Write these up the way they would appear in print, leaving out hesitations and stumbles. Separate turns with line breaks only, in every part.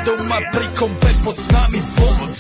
Doma pri kompe pod s nami von.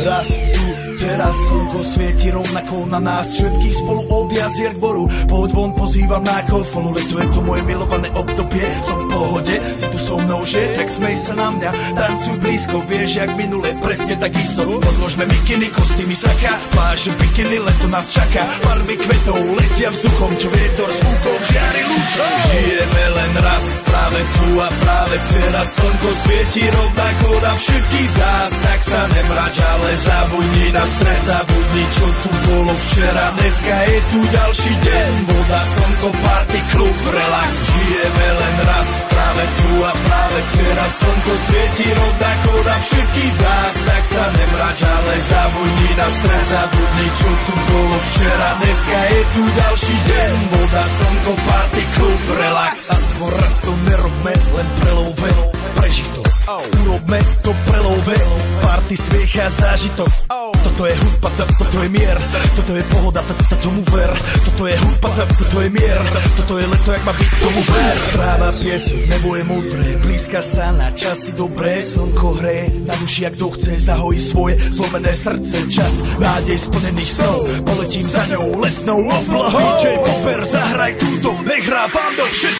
Raz tu, teraz slnko svieti rovnako na nás. Všetky spolu od jazier k boru. Poď von, pozývam na kofolu. Leto je to moje milované obdobie. Som v pohode, si tu so mnou, že? Tak smej sa na mňa, tancuj blízko. Vieš, jak minule, presne tak isto. Podložme mikiny, kostýmy saka. Pláže, bikiny, leto nás čaká. Farby kvetov letia vzduchom, čo vietor s fúkou žiari lúčom. Žijeme len raz, práve tu a práve teraz. Slnko svieti rovnako na všetkých z nás. Tak sa nemrač, ale zabudni na stres. Zabudni, čo tu bolo včera. Dneska je tu ďalší deň. Voda, slnko, party, klub, relax. Žijeme len raz, práve tu a práve teraz. Slnko svieti rovnako na všetkých z nás. Tak sa nemrač, ale zabudni na stres. Zabudni, čo tu bolo včera. Dneska je tu ďalší deň. Voda, slnko, party, klub, relax. A svoj raz to nerobme, len prelove. Preži to, urobme to prelove. Party, smiech a zážitok. Toto je hudba, toto je mier. Toto je pohoda, tomu ver. Toto je hudba, toto je mier. Toto je leto, jak má byť, tomu ver. Tráva, piesok, nebo je múdre. Blízka sa na časy dobré. Slnko hreje na duši, ak to chce. Zahojí svoje zlomené srdce. Čas nádej splnených snov. Poletím za ňou letnou oblohou. DJ Popper, zahraj túto, nech hrá bando všetko.